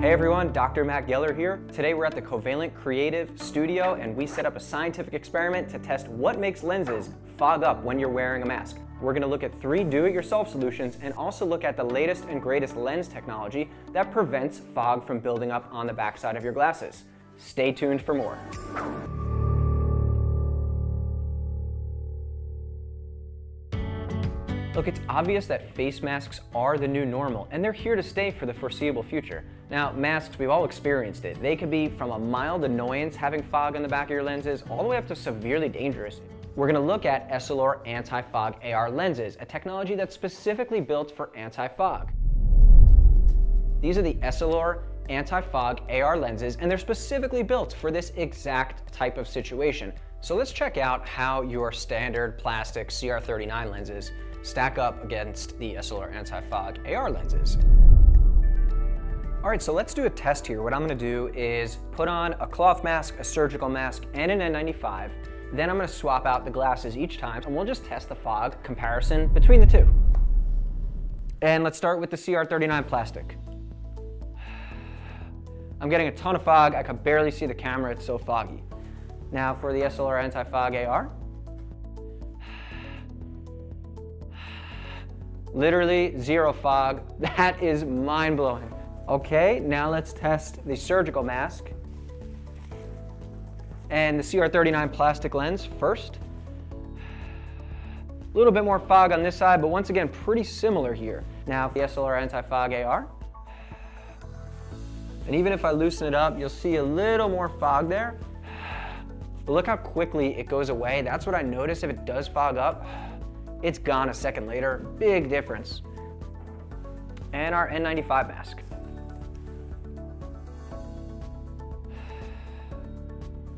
Hey everyone, Dr. Matt Geller here. Today we're at the Covalent Creative Studio and we set up a scientific experiment to test what makes lenses fog up when you're wearing a mask. We're going to look at 3 do-it-yourself solutions and also look at the latest and greatest lens technology that prevents fog from building up on the backside of your glasses. Stay tuned for more. Look, it's obvious that face masks are the new normal, and they're here to stay for the foreseeable future. Now, masks, we've all experienced it. They could be from a mild annoyance having fog in the back of your lenses, all the way up to severely dangerous. We're going to look at Essilor Anti-Fog AR lenses, a technology that's specifically built for anti-fog. These are the Essilor Anti-Fog AR lenses, and they're specifically built for this exact type of situation. So let's check out how your standard plastic CR39 lenses stack up against the Essilor Anti-Fog AR lenses. All right, so let's do a test here. What I'm gonna do is put on a cloth mask, a surgical mask, and an N95. Then I'm gonna swap out the glasses each time, and we'll just test the fog comparison between the two. And let's start with the CR39 plastic. I'm getting a ton of fog. I can barely see the camera, it's so foggy. Now for the Essilor Anti-Fog AR. Literally zero fog. That is mind-blowing. Okay, now let's test the surgical mask and the CR39 plastic lens first. A little bit more fog on this side, but once again, pretty similar here. Now the Essilor Anti-Fog AR. And even if I loosen it up, you'll see a little more fog there. But look how quickly it goes away. That's what I notice if it does fog up. It's gone a second later, big difference. And our N95 mask.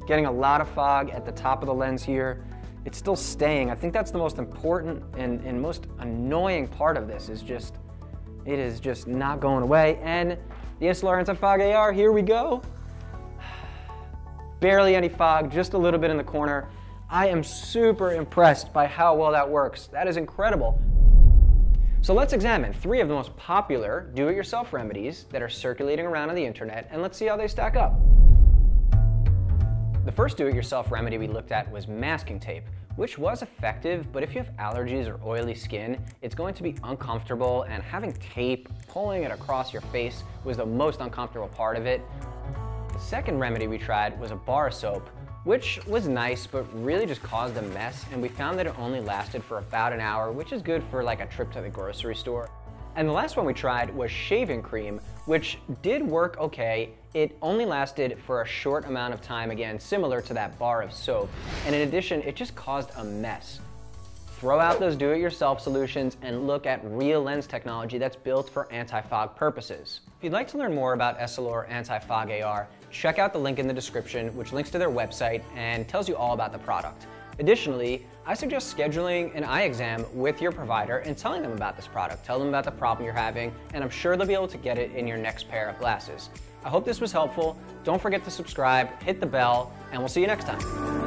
Getting a lot of fog at the top of the lens here. It's still staying. I think that's the most important and most annoying part of this is just, it is just not going away. And the Essilor Anti-Fog AR, here we go. Barely any fog, just a little bit in the corner. I am super impressed by how well that works. That is incredible. So let's examine 3 of the most popular do-it-yourself remedies that are circulating around on the internet, and let's see how they stack up. The first do-it-yourself remedy we looked at was masking tape, which was effective, but if you have allergies or oily skin, it's going to be uncomfortable, and having tape, pulling it across your face was the most uncomfortable part of it. The second remedy we tried was a bar soap, which was nice, but really just caused a mess, and we found that it only lasted for about an hour, which is good for like a trip to the grocery store. And the last one we tried was shaving cream, which did work okay. It only lasted for a short amount of time, again, similar to that bar of soap. And in addition, it just caused a mess. Throw out those do-it-yourself solutions and look at real lens technology that's built for anti-fog purposes. If you'd like to learn more about Essilor Anti-Fog AR, check out the link in the description, which links to their website and tells you all about the product. Additionally, I suggest scheduling an eye exam with your provider and telling them about this product. Tell them about the problem you're having, and I'm sure they'll be able to get it in your next pair of glasses. I hope this was helpful. Don't forget to subscribe, hit the bell, and we'll see you next time.